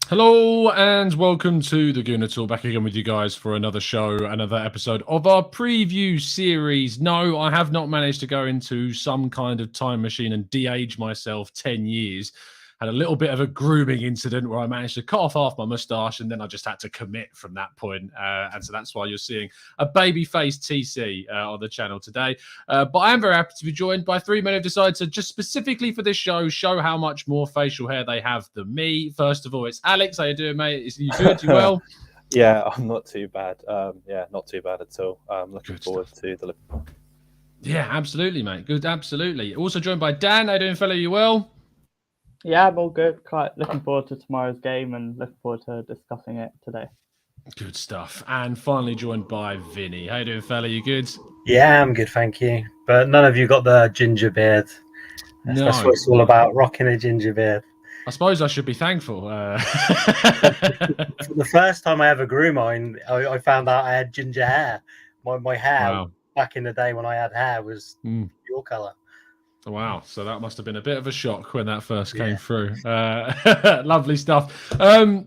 Hello and welcome to the Gooner Tour. Back again with you guys for another show, another episode of our preview series. No, I have not managed to go into some kind of time machine and de-age myself 10 years. Had a little bit of a grooming incident where I managed to cut off half my moustache and then I just had to commit from that point. And so that's why you're seeing a baby-faced TC on the channel today. But I am very happy to be joined by three men who've decided to just specifically for this show how much more facial hair they have than me. First of all, it's Alex. How you doing, mate? Is you good? You well? Yeah, I'm not too bad. Not too bad at all. Looking forward to the Liverpool. Yeah, absolutely, mate. Good, absolutely. Also joined by Dan. How you doing, fella? You well? Yeah, I'm all good. Quite looking forward to tomorrow's game and looking forward to discussing it today. Good stuff. And finally joined by Vinny. How you doing, fella? You good? Yeah, I'm good, thank you. But none of you got the ginger beard. No. That's what it's all about, rocking a ginger beard. I suppose I should be thankful. The first time I ever grew mine, I found out I had ginger hair. My hair back in the day when I had hair was your colour. Wow, so that must have been a bit of a shock when that first came through. Lovely stuff.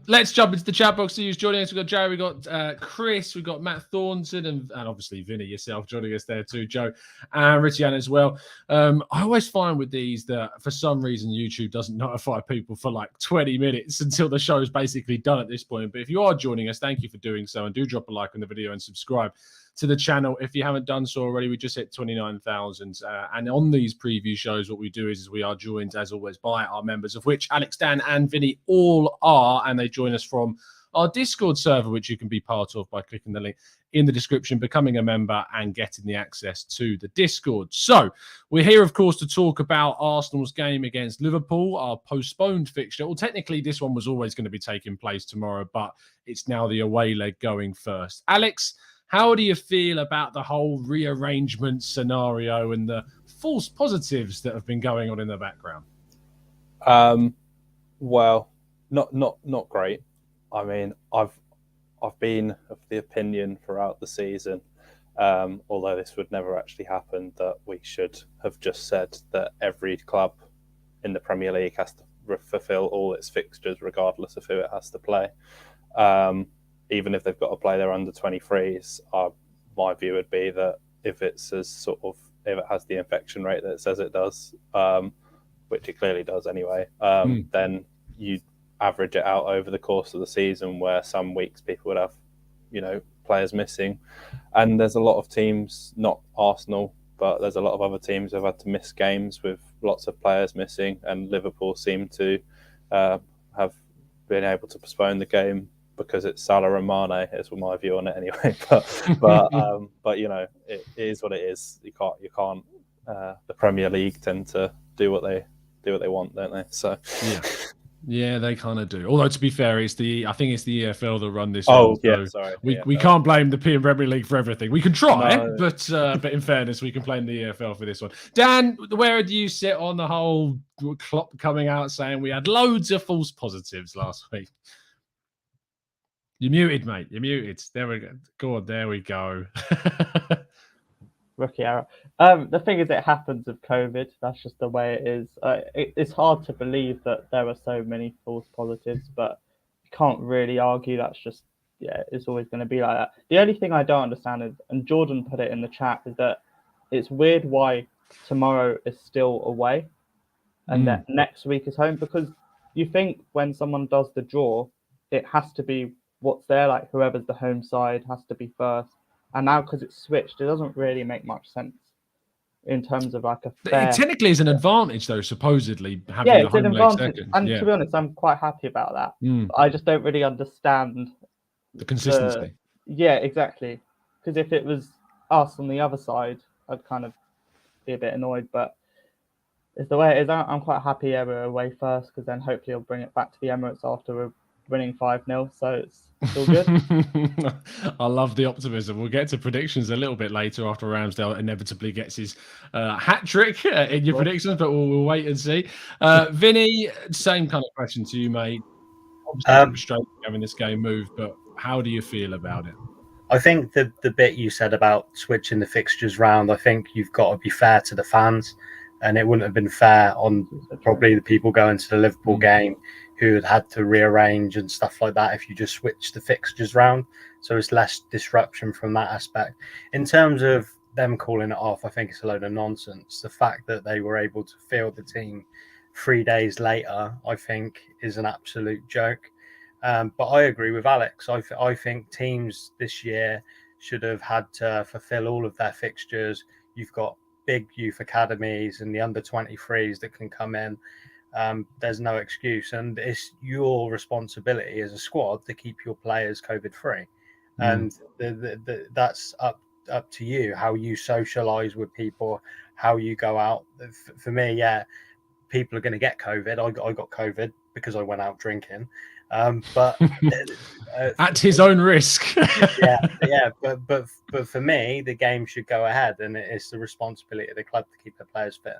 Let's jump into the chat box to use joining us. We've got Jerry, we've got Chris, we've got Matt Thornton, and obviously Vinny yourself joining us there too, Joe, and Richie-Anne as well. I always find with these that for some reason YouTube doesn't notify people for like 20 minutes until the show is basically done at this point. But if you are joining us, thank you for doing so, and do drop a like on the video and subscribe to the channel if you haven't done so already. We just hit 29,000 and on these preview shows what we do is we are joined as always by our members, of which Alex, Dan and Vinny all are, and they join us from our Discord server, which you can be part of by clicking the link in the description, becoming a member and getting the access to the Discord. So we're here, of course, to talk about Arsenal's game against Liverpool, our postponed fixture. Well, technically this one was always going to be taking place tomorrow, but it's now the away leg going first. Alex, how do you feel about the whole rearrangement scenario and the false positives that have been going on in the background? Well, not great. I mean, I've been of the opinion throughout the season, although this would never actually happen, that we should have just said that every club in the Premier League has to fulfil all its fixtures, regardless of who it has to play. Even if they've got to play their under 23s, my view would be that if it's if it has the infection rate that it says it does, which it clearly does anyway, then you average it out over the course of the season, where some weeks people would have, players missing. And there's a lot of teams, not Arsenal, but there's a lot of other teams who have had to miss games with lots of players missing, and Liverpool seem to have been able to postpone the game because it's Salah and Mane, is my view on it anyway. But it is what it is. You can't. The Premier League tend to do what they want, don't they? So yeah, they kind of do. Although to be fair, I think it's the EFL that run this. Sorry. We can't blame the Premier League for everything. We can try, but in fairness, we can blame the EFL for this one. Dan, where do you sit on the whole Klopp coming out saying we had loads of false positives last week? You're muted, mate. You're muted. There we go. Go on. There we go. Rookie error. The thing is, it happens with COVID. That's just the way it is. It's hard to believe that there are so many false positives, but you can't really argue. That's just, it's always going to be like that. The only thing I don't understand is, and Jordan put it in the chat, is that it's weird why tomorrow is still away and that next week is home, because you think when someone does the draw, it has to be what's there, like whoever's the home side has to be first. And now because it's switched, it doesn't really make much sense in terms of like a fair... It technically is an advantage, though, supposedly, having it's an advantage. Second. And to be honest, I'm quite happy about that. I just don't really understand the consistency. Yeah, exactly. Because if it was us on the other side, I'd kind of be a bit annoyed. But it's the way it is. I'm quite happy we're away first, because then hopefully I'll bring it back to the Emirates after we're winning 5-0, so it's all good. I love the optimism. We'll get to predictions a little bit later after Ramsdale inevitably gets his hat trick in your predictions, but we'll wait and see. Vinny, same kind of question to you, mate. Obviously, frustrating having this game move, but how do you feel about it? I think the bit you said about switching the fixtures round, I think you've got to be fair to the fans, and it wouldn't have been fair on probably the people going to the Liverpool game who had to rearrange and stuff like that if you just switch the fixtures round. So it's less disruption from that aspect. In terms of them calling it off, I think it's a load of nonsense. The fact that they were able to field the team 3 days later, I think, is an absolute joke. But I agree with Alex. I think teams this year should have had to fulfill all of their fixtures. You've got big youth academies and the under 23s that can come in. There's no excuse, and it's your responsibility as a squad to keep your players COVID free, and that's up to you how you socialize with people, how you go out. For me, yeah, people are going to get COVID. I got COVID because I went out drinking, but at his own risk. but for me, the game should go ahead, and it's the responsibility of the club to keep the players fit.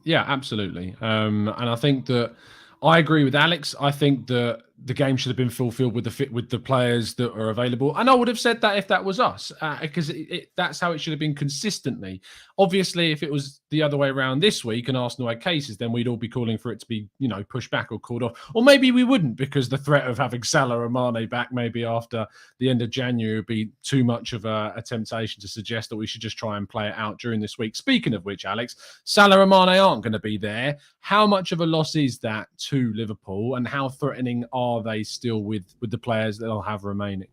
Yeah, absolutely. And I think that I agree with Alex. I think that the game should have been fulfilled with the players that are available. And I would have said that if that was us, because that's how it should have been consistently. Obviously, if it was the other way around this week and Arsenal had cases, then we'd all be calling for it to be, pushed back or called off. Or maybe we wouldn't, because the threat of having Salah and Mane back maybe after the end of January would be too much of a temptation to suggest that we should just try and play it out during this week. Speaking of which, Alex, Salah and Mane aren't going to be there. How much of a loss is that to Liverpool, and how threatening are they still with the players that they'll have remaining?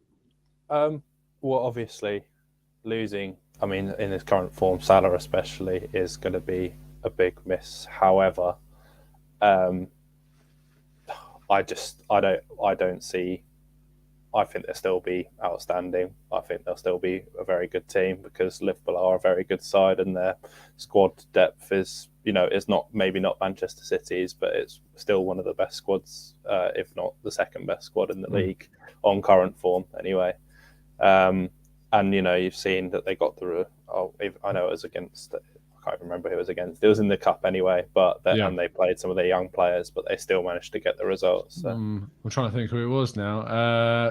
Well, obviously, losing, in his current form, Salah especially, is going to be a big miss. However, I don't see. I think they'll still be outstanding. I think they'll still be a very good team, because Liverpool are a very good side, and their squad depth is, is maybe not Manchester City's, but it's still one of the best squads, if not the second best squad in the league on current form, anyway. And you've seen that they got through. I know it was against. I can't remember who it was against. It was in the cup anyway, and they played some of their young players, but they still managed to get the results. So. I'm trying to think who it was now.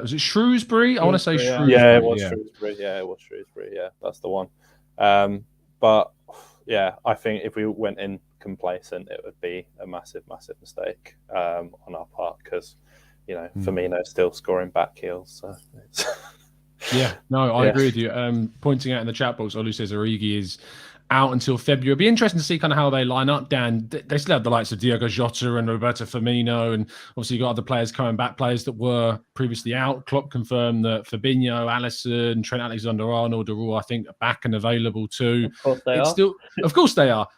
Was it Shrewsbury? I want to say Shrewsbury. Yeah, it was Shrewsbury. Yeah, it was Shrewsbury. Yeah, that's the one. But yeah, I think if we went in complacent, it would be a massive, massive mistake on our part, because Firmino's still scoring back heels. So yeah, no, I agree with you. Pointing out in the chat box, Olu says Origi is out until February. It'll be interesting to see kind of how they line up, Dan. They still have the likes of Diogo Jota and Roberto Firmino, and obviously you've got other players coming back, players that were previously out. Klopp confirmed that Fabinho, Alisson, Trent Alexander-Arnold are all, I think, back and available too. Of course they are. Of course they are.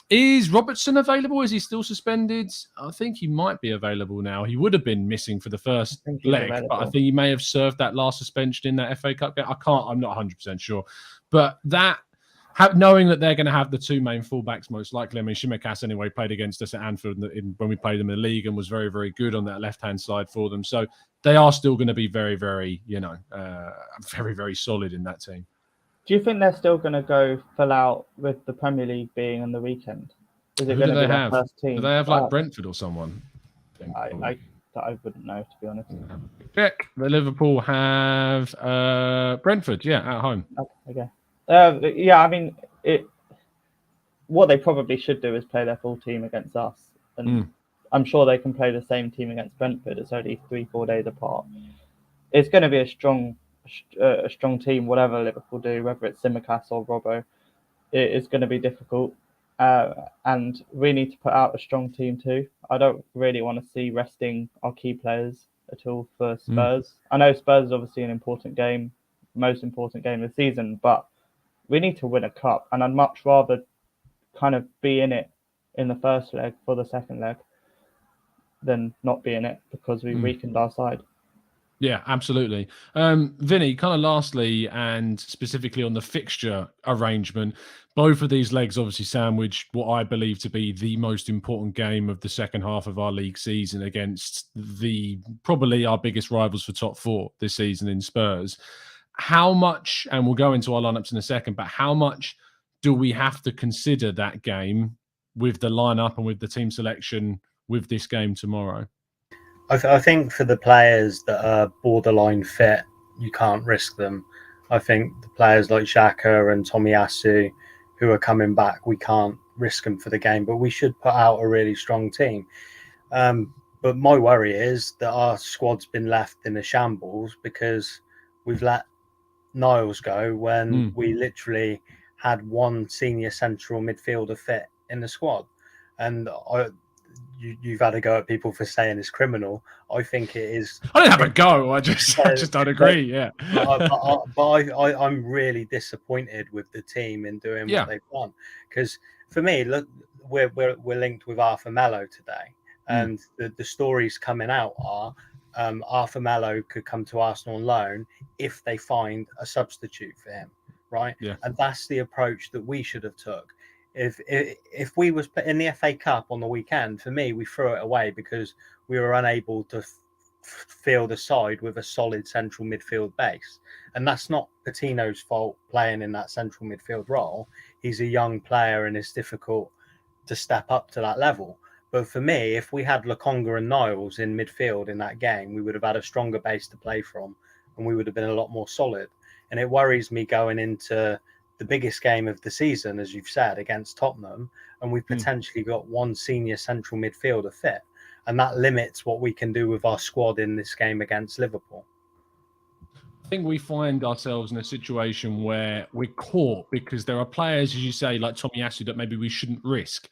Is Robertson available? Is he still suspended? I think he might be available now. He would have been missing for the first leg, but I think he may have served that last suspension in that FA Cup game. I'm not 100% sure. But knowing that they're going to have the two main fullbacks most likely. Tsimikas anyway played against us at Anfield when we played them in the league and was very, very good on that left-hand side for them. So they are still going to be very, very, very, very solid in that team. Do you think they're still going to go full out with the Premier League being on the weekend? Is it Who going do to they be have? their first team? Do they have like Brentford or someone? I wouldn't know, to be honest. Check. The Liverpool have Brentford, at home. Okay. What they probably should do is play their full team against us, and I'm sure they can play the same team against Brentford. It's only 3-4 days apart. It's going to be a strong team, whatever Liverpool do, whether it's Tsimikas or Robbo. It's going to be difficult, and we need to put out a strong team too. I don't really want to see resting our key players at all for Spurs. I know Spurs is obviously an important game, most important game of the season, but we need to win a cup, and I'd much rather kind of be in it in the first leg for the second leg than not be in it because we weakened our side. Yeah, absolutely. Vinny, kind of lastly, and specifically on the fixture arrangement, both of these legs obviously sandwich what I believe to be the most important game of the second half of our league season against probably our biggest rivals for top four this season in Spurs. How much, and we'll go into our lineups in a second, but how much do we have to consider that game with the lineup and with the team selection with this game tomorrow? I think for the players that are borderline fit, you can't risk them. I think the players like Xhaka and Tomiyasu who are coming back, we can't risk them for the game, but we should put out a really strong team. But But my worry is that our squad's been left in a shambles because we've let Niles go when we literally had one senior central midfielder fit in the squad. And you've had a go at people for saying it's criminal. I think it is. I don't have a go. I just don't agree. Yeah. I'm really disappointed with the team in doing what they've done. Because for me, look, we're linked with Arthur Mello today, and the stories coming out are Arthur Mello could come to Arsenal on loan if they find a substitute for him, right? Yeah. And that's the approach that we should have took. If we was in the FA Cup on the weekend, for me, we threw it away because we were unable to field a side with a solid central midfield base. And that's not Patino's fault playing in that central midfield role. He's a young player and it's difficult to step up to that level. But for me, if we had Lokonga and Niles in midfield in that game, we would have had a stronger base to play from and we would have been a lot more solid. And it worries me going into the biggest game of the season, as you've said, against Tottenham, and we've potentially got one senior central midfielder fit. And that limits what we can do with our squad in this game against Liverpool. I think we find ourselves in a situation where we're caught because there are players, as you say, like Tomiyasu, that maybe we shouldn't risk.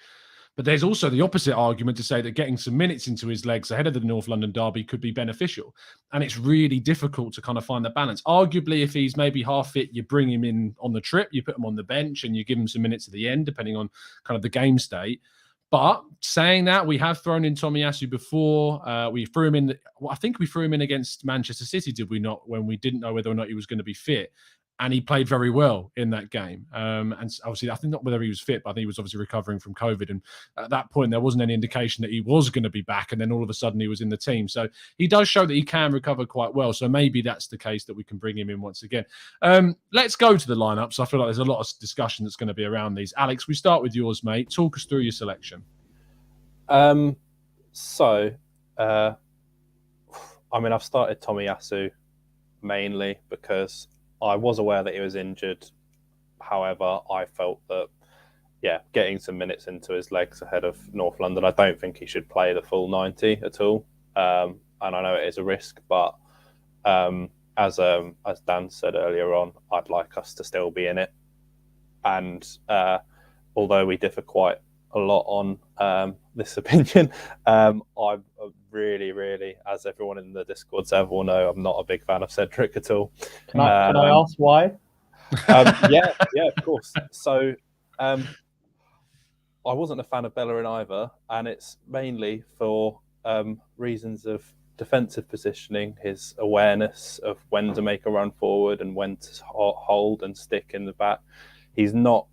But there's also the opposite argument to say that getting some minutes into his legs ahead of the North London derby could be beneficial. And it's really difficult to kind of find the balance. Arguably, if he's maybe half fit, you bring him in on the trip, you put him on the bench and you give him some minutes at the end, depending on kind of the game state. But saying that, we have thrown in Tomiyasu before. We threw him in. I think we threw him in against Manchester City, did we not? When we didn't know whether or not he was going to be fit, and he played very well in that game. And obviously, I think not whether he was fit, but I think he was obviously recovering from COVID. And at that point, there wasn't any indication that he was going to be back. And then all of a sudden, he was in the team. So he does show that he can recover quite well. So maybe that's the case that we can bring him in once again. Let's go to the lineup. So I feel like there's a lot of discussion that's going to be around these. Alex, we start with yours, mate. Talk us through your selection. I mean, I've started Tomiyasu mainly because I was aware that he was injured. However, I felt that, getting some minutes into his legs ahead of North London, I don't think he should play the full 90 at all. And I know it is a risk, but as Dan said earlier on, I'd like us to still be in it. And although we differ quite a lot on this opinion, I'm really, as everyone in the Discord will know, I'm not a big fan of Cedric at all. Can I ask why? Yeah, of course. So I wasn't a fan of Bellerin either, and it's mainly for reasons of defensive positioning, his awareness of when to make a run forward and when to hold and stick in the back. He doesn't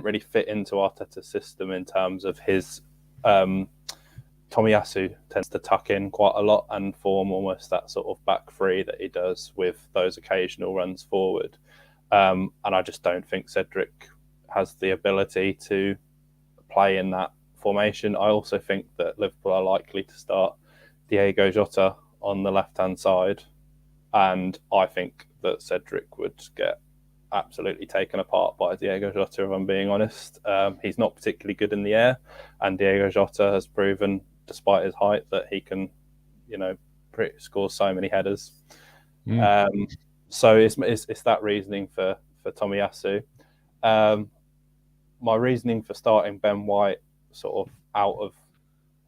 really fit into Arteta's system in terms of his Tomiyasu tends to tuck in quite a lot and form almost that sort of back three that he does with those occasional runs forward. And I just don't think Cedric has the ability to play in that formation. I also think that Liverpool are likely to start Diego Jota on the left-hand side. And I think that Cedric would get absolutely taken apart by Diego Jota, if I'm being honest. He's not particularly good in the air, and Diego Jota has proven, despite his height, that he can, score so many headers. So it's that reasoning for Tomiyasu. My reasoning for starting Ben White sort of out of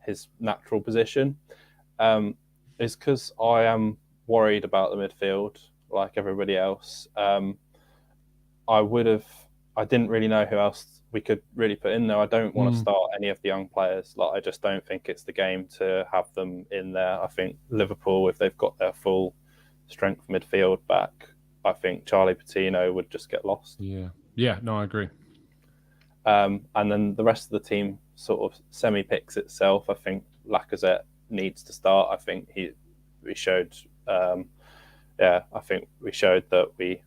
his natural position is because I am worried about the midfield, like everybody else. I didn't really know who else we could really put in there. I don't want to start any of the young players. I just don't think it's the game to have them in there. I think Liverpool, if they've got their full strength midfield back, I think Charlie Patino would just get lost. Yeah, no, I agree. And then the rest of the team sort of semi-picks itself. I think Lacazette needs to start. I think we showed that we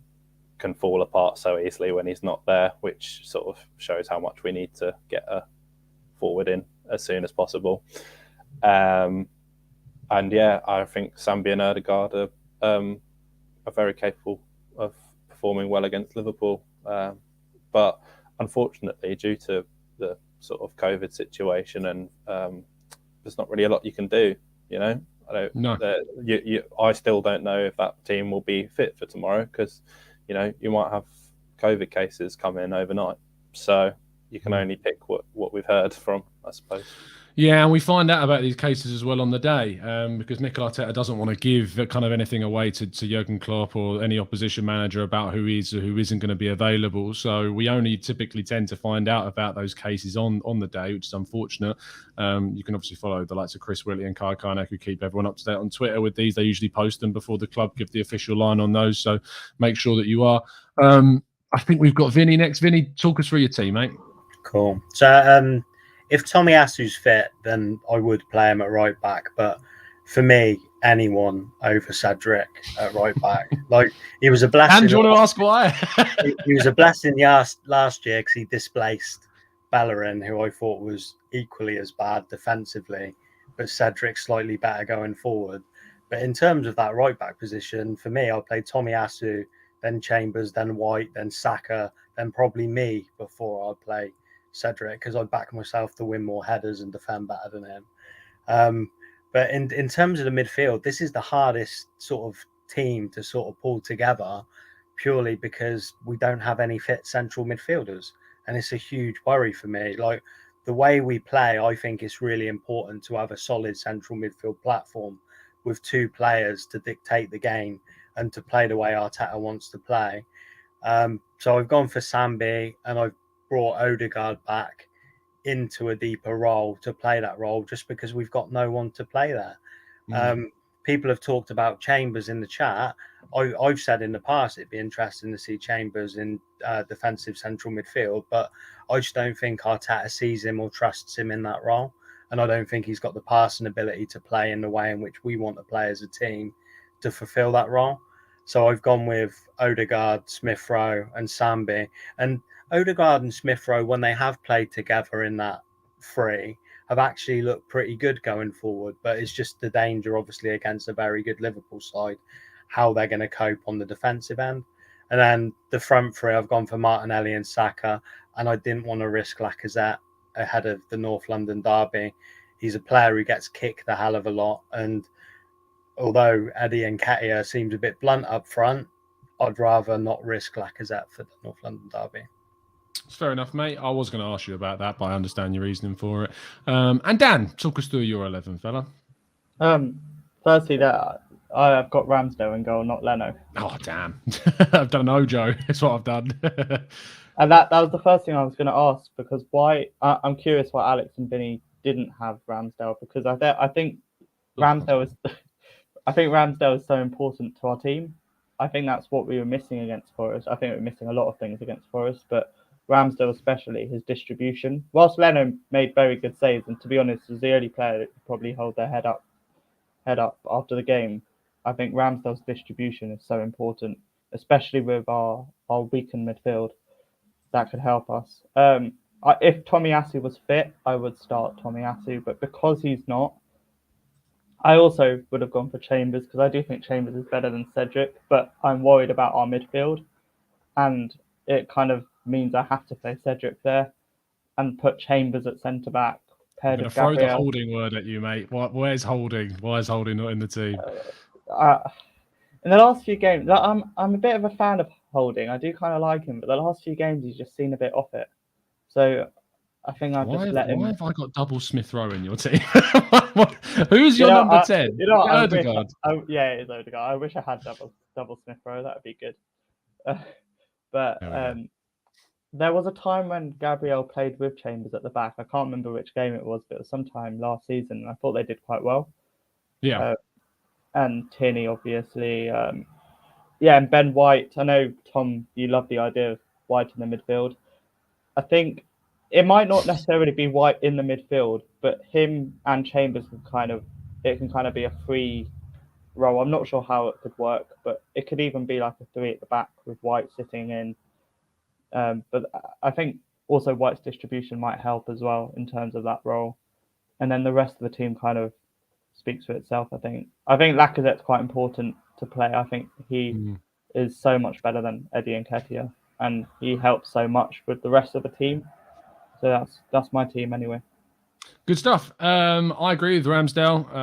can fall apart so easily when he's not there, which sort of shows how much we need to get a forward in as soon as possible. I think Sambi and Ødegaard are very capable of performing well against Liverpool. But unfortunately, due to the sort of COVID situation and there's not really a lot you can do. You know, No. I still don't know if that team will be fit for tomorrow because, you know, you might have COVID cases come in overnight. So you can only pick what we've heard from, I suppose. Yeah, and we find out about these cases as well on the day because Mikel Arteta doesn't want to give kind of anything away to Jurgen Klopp or any opposition manager about who is or who isn't going to be available. So we only typically tend to find out about those cases on the day, which is unfortunate. You can obviously follow the likes of Chris Whitley and Kai Karnak, who keep everyone up to date on Twitter with these. They usually post them before the club give the official line on those. So make sure that you are. I think we've got Vinny next. Vinny, talk us through your team, mate. Cool. So if Tomiyasu's fit, then I would play him at right back. But for me, anyone over Cedric at right back. Like, he was a blessing. And do you want to ask why? He was a blessing last year because he displaced Bellerin, who I thought was equally as bad defensively, but Cedric slightly better going forward. But in terms of that right back position, for me, I played Tomiyasu, then Chambers, then White, then Saka, then probably me before I play Cedric, because I'd back myself to win more headers and defend better than him. But in terms of the midfield, this is the hardest sort of team to sort of pull together, purely because we don't have any fit central midfielders, and it's a huge worry for me. Like, the way we play, I think it's really important to have a solid central midfield platform with two players to dictate the game and to play the way Arteta wants to play. So I've gone for Sambi, and I've brought Odegaard back into a deeper role to play that role, just because we've got no one to play there. People have talked about Chambers in the chat. I've said in the past it'd be interesting to see Chambers in defensive central midfield, but I just don't think Arteta sees him or trusts him in that role, and I don't think he's got the passing ability to play in the way in which we want to play as a team to fulfill that role. So I've gone with Odegaard, Smith Rowe, and Sambi. And Odegaard and Smith Rowe, when they have played together in that three, have actually looked pretty good going forward. But it's just the danger, obviously, against a very good Liverpool side, how they're going to cope on the defensive end. And then the front three, I've gone for Martinelli and Saka, and I didn't want to risk Lacazette ahead of the North London derby. He's a player who gets kicked a hell of a lot, and although Eddie Nketiah seems a bit blunt up front, I'd rather not risk Lacazette for the North London derby. It's fair enough, mate. I was going to ask you about that, but I understand your reasoning for it. And Dan, talk us through your 11, fella. Firstly, that I've got Ramsdale in goal, not Leno. Oh, damn. I've done an Ojo. That's what I've done. And that was the first thing I was going to ask, because I'm curious why Alex and Vinny didn't have Ramsdale, because I think Ramsdale is so important to our team. I think that's what we were missing against Forest. I think we were missing a lot of things against Forest, but Ramsdale especially, his distribution. Whilst Leno made very good saves, and to be honest, was the only player that could probably hold their head up after the game, I think Ramsdale's distribution is so important, especially with our weakened midfield. That could help us. If Tomiyasu was fit, I would start Tomiyasu, but because he's not, I also would have gone for Chambers, because I do think Chambers is better than Cedric, but I'm worried about our midfield, and it kind of means I have to play Cedric there and put Chambers at centre back. I'm going to throw the holding word at you, mate. Where's Holding? Why is Holding not in the team? In the last few games, I'm a bit of a fan of Holding. I do kind of like him, but the last few games he's just seen a bit off it. So I think I'll just let him. Why have I got double Smith Rowe in your team? Who's your number 10? Odegaard. Yeah, it is Odegaard. I wish I had double Smith Rowe. That would be good. But there was a time when Gabriel played with Chambers at the back. I can't remember which game it was, but it was sometime last season. And I thought they did quite well. Yeah. And Tierney, obviously. And Ben White. I know, Tom, you love the idea of White in the midfield. I think it might not necessarily be White in the midfield, but him and Chambers can kind of be a free role. I'm not sure how it could work, but it could even be like a three at the back with White sitting in. But I think also White's distribution might help as well in terms of that role. And then the rest of the team kind of speaks for itself, I think. I think Lacazette's quite important to play. I think he is so much better than Eddie Nketiah, and he helps so much with the rest of the team. So that's my team anyway. Good stuff. I agree with Ramsdale.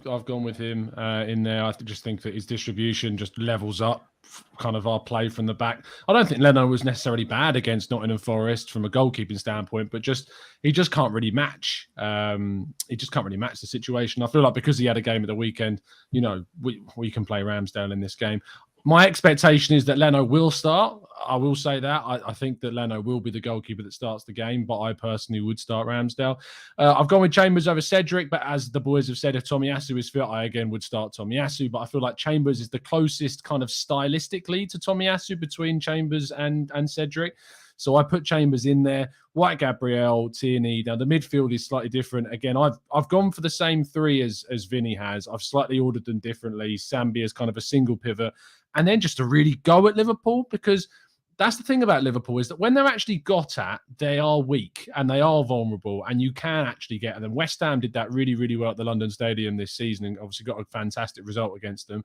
I've gone with him in there. I just think that his distribution just levels up kind of our play from the back. I don't think Leno was necessarily bad against Nottingham Forest from a goalkeeping standpoint, but he just can't really match. He just can't really match the situation. I feel like because he had a game at the weekend, we can play Ramsdale in this game. My expectation is that Leno will start. I will say that. I think that Leno will be the goalkeeper that starts the game, but I personally would start Ramsdale. I've gone with Chambers over Cedric, but as the boys have said, if Tomiyasu is fit, I again would start Tomiyasu. But I feel like Chambers is the closest kind of stylistically to Tomiyasu between Chambers and Cedric. So I put Chambers in there. White, Gabriel, Tierney. Now the midfield is slightly different. Again, I've gone for the same three as Vinny has. I've slightly ordered them differently. Sambi is kind of a single pivot, and then just to really go at Liverpool, because that's the thing about Liverpool is that when they're actually got at, they are weak and they are vulnerable, and you can actually get at them. West Ham did that really, really well at the London Stadium this season and obviously got a fantastic result against them.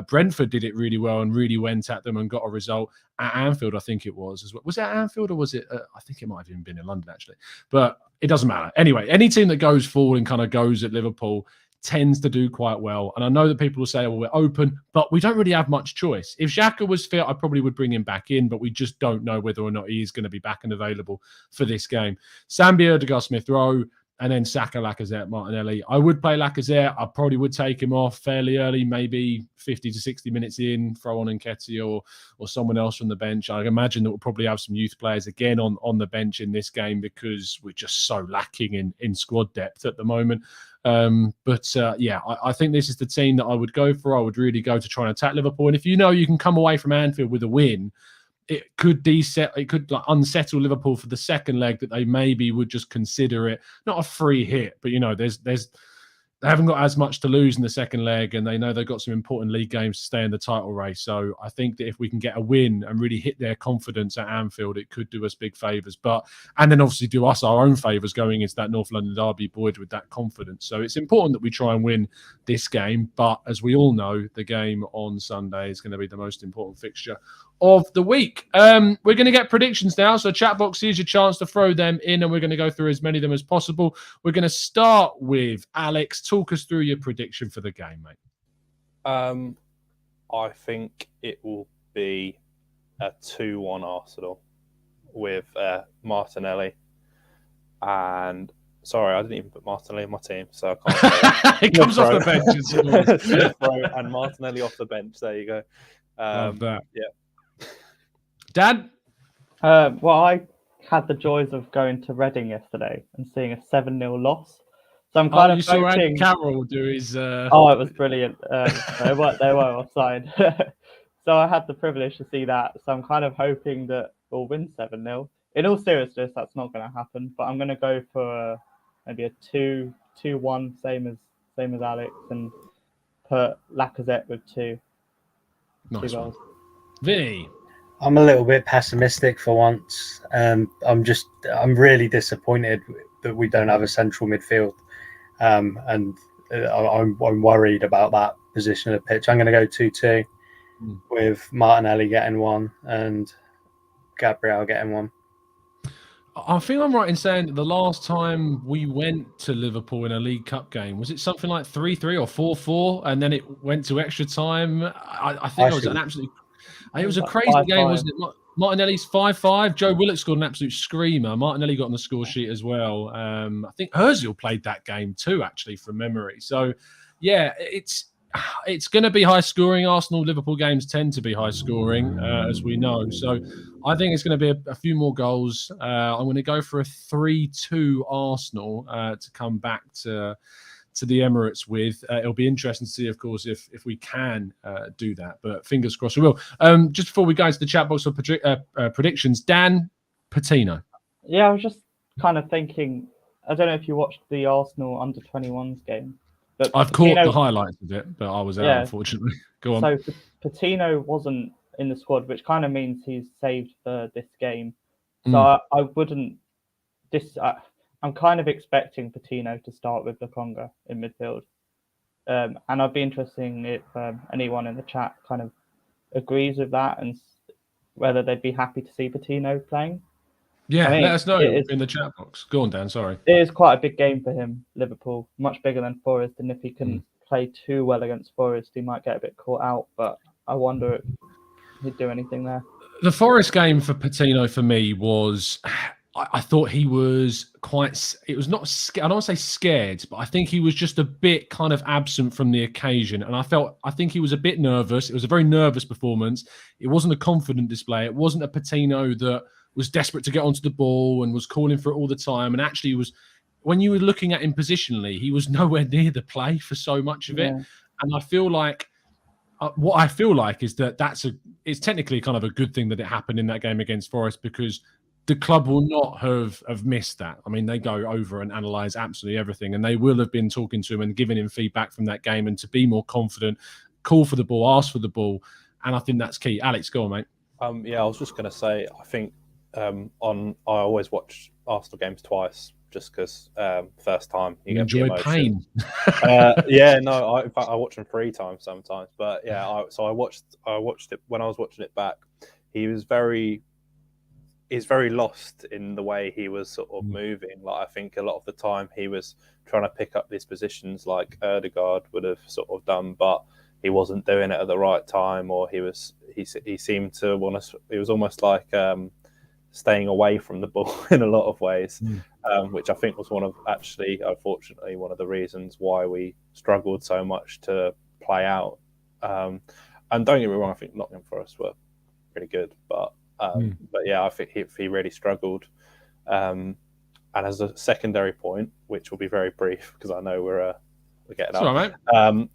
Brentford did it really well and really went at them and got a result at Anfield, I think it was as well. Was it at Anfield or was it? I think it might have even been in London actually, but it doesn't matter. Anyway, any team that goes forward and kind of goes at Liverpool tends to do quite well. And I know that people will say, well, we're open, but we don't really have much choice. If Xhaka was fit, I probably would bring him back in, but we just don't know whether or not he's going to be back and available for this game. Sambi, Odegaard, Smith-Rowe, and then Saka, Lacazette, Martinelli. I would play Lacazette. I probably would take him off fairly early, maybe 50 to 60 minutes in, throw on Nketiah or someone else from the bench. I imagine that we'll probably have some youth players again on the bench in this game because we're just so lacking in squad depth at the moment. I think this is the team that I would go for. I would really go to try and attack Liverpool. And if you can come away from Anfield with a win, it could unsettle Liverpool for the second leg, that they maybe would just consider it not a free hit, but they haven't got as much to lose in the second leg, and they know they've got some important league games to stay in the title race. So I think that if we can get a win and really hit their confidence at Anfield, it could do us big favours. And then obviously do us our own favours going into that North London derby, buoyed with that confidence. So it's important that we try and win this game. But as we all know, the game on Sunday is going to be the most important fixture of the week. We're going to get predictions now. So chat box, here's your chance to throw them in, and we're going to go through as many of them as possible. We're going to start with Alex. Talk us through your prediction for the game, mate. I think it will be a 2-1 Arsenal with Martinelli. And sorry, I didn't even put Martinelli in my team, so I can't say that. It comes off the bench. And Martinelli off the bench. There you go. Love that. Yeah. Dad? Well, I had the joys of going to Reading yesterday and seeing a 7-0 loss. So I'm kind of saw hoping... Andy Carroll do his... Oh, it was brilliant. They were offside. So I had the privilege to see that. So I'm kind of hoping that we'll win 7-0. In all seriousness, that's not going to happen. But I'm going to go for maybe a 2-1, same as Alex, and put Lacazette with 2. Nice 2 one. goals. Vinny? I'm a little bit pessimistic for once. I'm really disappointed that we don't have a central midfield. And I'm worried about that position of the pitch. I'm going to go 2-2 with Martinelli getting 1 and Gabriel getting 1. I think I'm right in saying that the last time we went to Liverpool in a League Cup game, was it something like 3-3 or 4-4, and then it went to extra time? I think it was an absolute... It was a crazy 5-5. game, wasn't it? Martinelli's 5-5. Joe Willock scored an absolute screamer. Martinelli got on the score sheet as well. I think Ozil played that game too, actually, from memory. So, yeah, it's going to be high scoring. Arsenal Liverpool games tend to be high scoring, as we know. So, I think it's going to be a few more goals. I'm going to go for a 3-2 Arsenal to come back to the Emirates with. It'll be interesting to see, of course, if we can do that. But fingers crossed we will. Just before we go into the chat box for predictions, Dan, Patino. Yeah, I was just kind of thinking, I don't know if you watched the Arsenal under-21s game. But I've caught the highlights of it, but I was out, unfortunately. Go on. So Patino wasn't in the squad, which kind of means he's saved for this game. So I wouldn't... I'm kind of expecting Patino to start with Lokonga in midfield. And I'd be interested if anyone in the chat kind of agrees with that and whether they'd be happy to see Patino playing. Yeah, I mean, let us know it is- in the chat box. Go on, Dan. Sorry. It is quite a big game for him, Liverpool, much bigger than Forest. And if he couldn't play too well against Forest, he might get a bit caught out. But I wonder if he'd do anything there. The Forest game for Patino for me was, I thought he was quite. It was not. I don't want to say scared, but I think he was just a bit kind of absent from the occasion, and I think he was a bit nervous. It was a very nervous performance. It wasn't a confident display. It wasn't a Patino that was desperate to get onto the ball and was calling for it all the time. And actually, was when you were looking at him positionally, he was nowhere near the play for so much of it. And I feel like. What I feel like is that it's technically kind of a good thing that it happened in that game against Forest, because the club will not have missed that. I mean, they go over and analyse absolutely everything, and they will have been talking to him and giving him feedback from that game and to be more confident, call for the ball, ask for the ball, and I think that's key. Alex, go on, mate. Yeah, I was just going to say, I think I always watch Arsenal games twice, just because first time you enjoy pain. In fact, I watch them 3 times sometimes. But yeah, I watched it when I was watching it back. He's very lost in the way he was sort of moving. Like, I think a lot of the time he was trying to pick up these positions like Ødegaard would have sort of done, but he wasn't doing it at the right time, or he seemed to want to. It was almost like staying away from the ball in a lot of ways, which I think was unfortunately, one of the reasons why we struggled so much to play out. And don't get me wrong, I think Nottingham Forest were pretty good, but yeah, I think he really struggled. And as a secondary point, which will be very brief because I know we're getting up. Sorry, mate.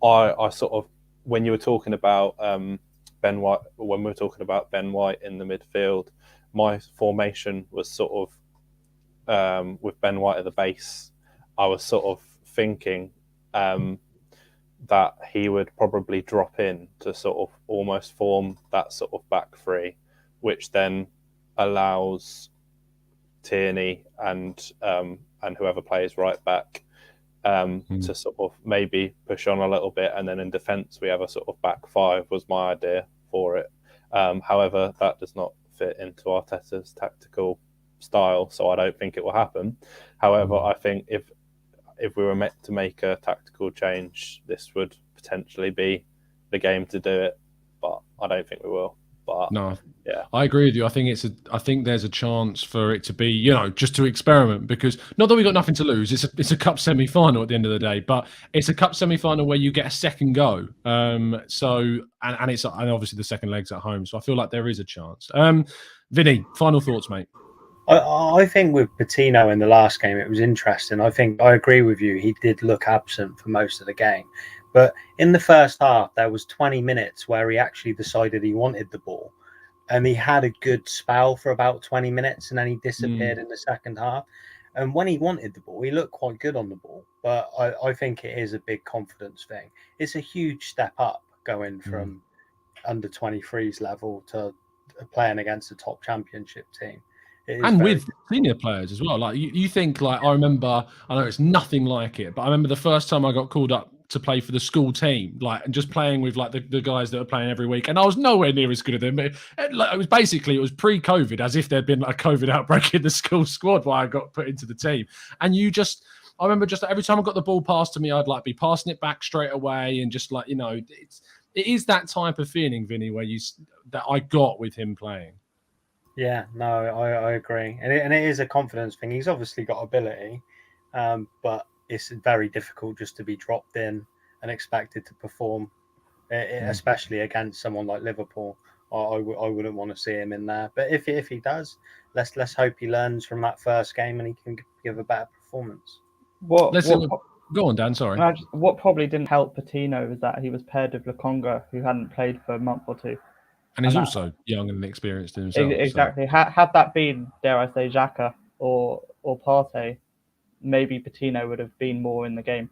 I sort of, when you were talking about Ben White, when we were talking about Ben White in the midfield, my formation was sort of with Ben White at the base. I was sort of thinking that he would probably drop in to sort of almost form that sort of back three, which then allows Tierney and whoever plays right back to sort of maybe push on a little bit, and then in defence we have a sort of back 5 was my idea for it. However, that does not fit into Arteta's tactical style, so I don't think it will happen. However, I think if we were meant to make a tactical change, this would potentially be the game to do it, but I don't think we will. But no, yeah, I agree with you. I think there's a chance for it to be, just to experiment, because not that we got nothing to lose. It's a cup semi-final at the end of the day, but it's a cup semi-final where you get a second go. And obviously the second leg's at home, so I feel like there is a chance. Vinny, final thoughts, mate. I think with Patino in the last game, it was interesting. I think I agree with you. He did look absent for most of the game. But in the first half, there was 20 minutes where he actually decided he wanted the ball. And he had a good spell for about 20 minutes, and then he disappeared in the second half. And when he wanted the ball, he looked quite good on the ball. But I think it is a big confidence thing. It's a huge step up going from under 23s level to playing against a top championship team. And with senior players as well. Like you think, like, I know it's nothing like it, but I remember the first time I got called up to play for the school team, like, and just playing with like the guys that are playing every week, and I was nowhere near as good as them. It was pre-COVID, as if there'd been like a COVID outbreak in the school squad while I got put into the team. And I remember just every time I got the ball passed to me, I'd like be passing it back straight away, and just like, it is that type of feeling, Vinny, that I got with him playing. Yeah, no, I agree. And it is a confidence thing. He's obviously got ability, but it's very difficult just to be dropped in and expected to perform, especially against someone like Liverpool. I wouldn't want to see him in there. But if he does, let's hope he learns from that first game and he can give a better performance. Go on, Dan, sorry. What probably didn't help Patino is that he was paired with Lokonga, who hadn't played for a month or two. And he's also young and inexperienced himself. Exactly. So. Had that been, dare I say, Xhaka or Partey, maybe Patino would have been more in the game.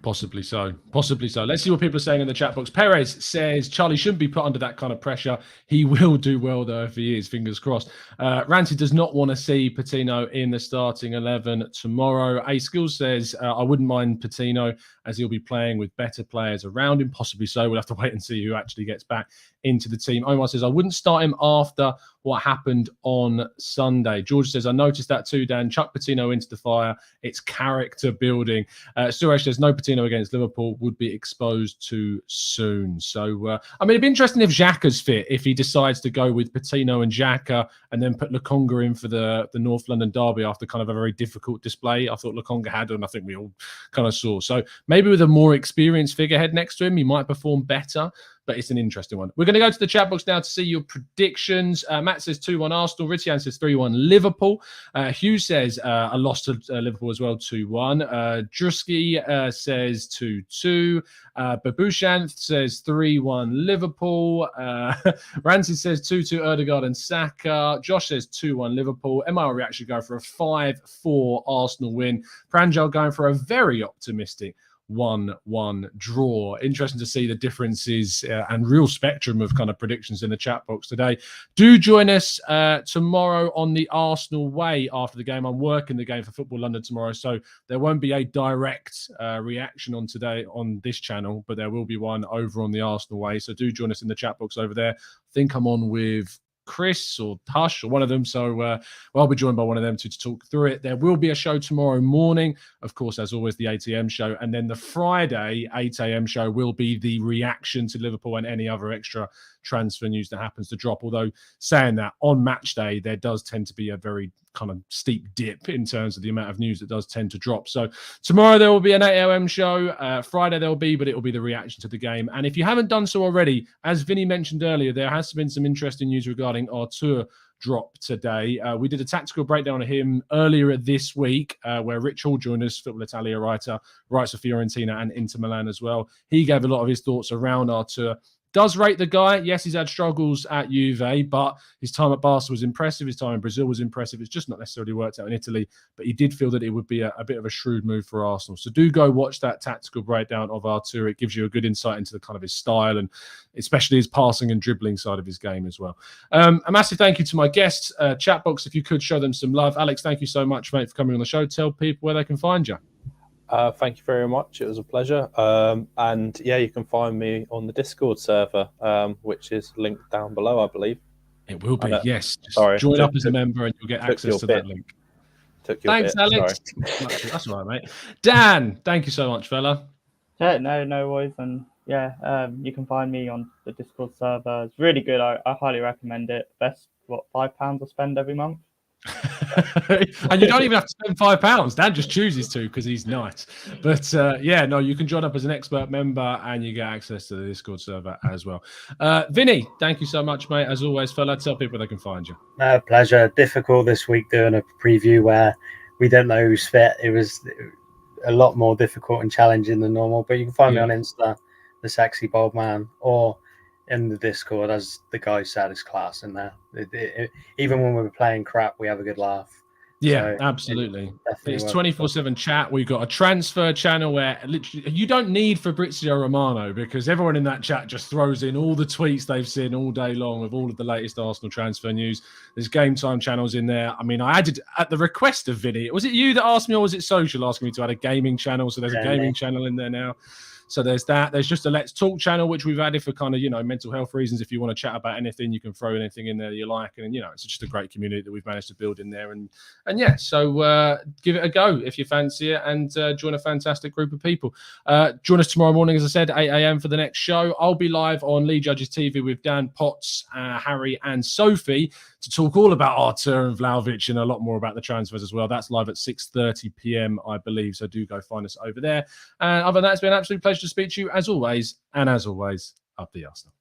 Possibly so. Let's see what people are saying in the chat box. Perez says Charlie shouldn't be put under that kind of pressure. He will do well, though, if he is. Fingers crossed. Ranty does not want to see Patino in the starting 11 tomorrow. A Skills says, I wouldn't mind Patino, as he'll be playing with better players around him. Possibly so. We'll have to wait and see who actually gets back into the team. Omar says, I wouldn't start him after what happened on Sunday. George says, I noticed that too, Dan. Chuck Patino into the fire. It's character building. Suresh says, no Patino against Liverpool would be exposed too soon. So, I mean, it'd be interesting if Xhaka's fit, if he decides to go with Patino and Xhaka and then put Lokonga in for the North London derby after kind of a very difficult display. I thought Lokonga had, and I think we all kind of saw. So maybe with a more experienced figurehead next to him, he might perform better. But it's an interesting one. We're going to go to the chat box now to see your predictions. Matt says 2-1 Arsenal. Ritian says 3-1 Liverpool. Hugh says a loss to Liverpool as well, 2-1. Drusky says 2-2. Babushanth says 3-1 Liverpool. Rancid says 2-2 Odegaard and Saka. Josh says 2-1 Liverpool. MR Reaction going for a 5-4 Arsenal win. Pranjal going for a very optimistic 1-1 draw. Interesting to see the differences and real spectrum of kind of predictions in the chat box today. Do join us tomorrow on the Arsenal way after the game. I'm working the game for Football London tomorrow, so there won't be a direct reaction on today on this channel, but there will be one over on the Arsenal way. So do join us in the chat box over there. I think I'm on with Chris or Hush or one of them. So I'll be joined by one of them to talk through it. There will be a show tomorrow morning, of course, as always, the 8 a.m. show. And then the Friday 8 a.m. show will be the reaction to Liverpool and any other extra transfer news that happens to drop. Although saying that, on match day, there does tend to be a very kind of steep dip in terms of the amount of news that does tend to drop. So tomorrow there will be an 8 a.m. show. Friday there will be, but it will be the reaction to the game. And if you haven't done so already, as Vinny mentioned earlier, there has been some interesting news regarding Artur drop today. We did a tactical breakdown of him earlier this week, where Rich Hall joined us, Football Italia writer, writes for Fiorentina and Inter Milan as well. He gave a lot of his thoughts around Artur. Does rate the guy. Yes, he's had struggles at Juve, but his time at Barca was impressive. His time in Brazil was impressive. It's just not necessarily worked out in Italy, but he did feel that it would be a bit of a shrewd move for Arsenal. So do go watch that tactical breakdown of Artur. It gives you a good insight into the kind of his style and especially his passing and dribbling side of his game as well. A massive thank you to my guests. Chat box, if you could show them some love. Alex, thank you so much, mate, for coming on the show. Tell people where they can find you. Thank you very much. It was a pleasure. And yeah, you can find me on the Discord server, which is linked down below, I believe. It will be, yes. Just join up as a member and you'll get access to that link. Thanks, Alex. That's all right, mate. Dan, thank you so much, fella. Yeah, no worries. And yeah, you can find me on the Discord server. It's really good. I highly recommend it. Best, £5 I spend every month. And you don't even have to spend £5. Dan just chooses to because he's nice. But yeah, no, you can join up as an expert member and you get access to the Discord server as well. Vinny, thank you so much, mate. As always, fella, tell people they can find you. Pleasure. Difficult this week doing a preview where we don't know who's fit. It was a lot more difficult and challenging than normal. But you can find me on Insta, the Sexy Bald Man, or in the Discord, as the guy said, is class in there. Even when we're playing crap, we have a good laugh. Yeah, so absolutely. It's 24/7 chat. We've got a transfer channel where literally you don't need Fabrizio Romano because everyone in that chat just throws in all the tweets they've seen all day long with all of the latest Arsenal transfer news. There's game time channels in there. I mean, I added at the request of Vinny. Was it you that asked me, or was it Social asking me to add a gaming channel? So there's a gaming channel in there now. So there's that. There's just a Let's Talk channel, which we've added for kind of, mental health reasons. If you want to chat about anything, you can throw anything in there that you like. And, it's just a great community that we've managed to build in there. And yeah, so give it a go if you fancy it and join a fantastic group of people. Join us tomorrow morning, as I said, 8 a.m. for the next show. I'll be live on Lee Judges TV with Dan Potts, Harry and Sophie to talk all about Artur and Vlahovic and a lot more about the transfers as well. That's live at 6:30 p.m, I believe. So do go find us over there. And other than that, it's been an absolute pleasure to speak to you as always. And as always, up the Arsenal.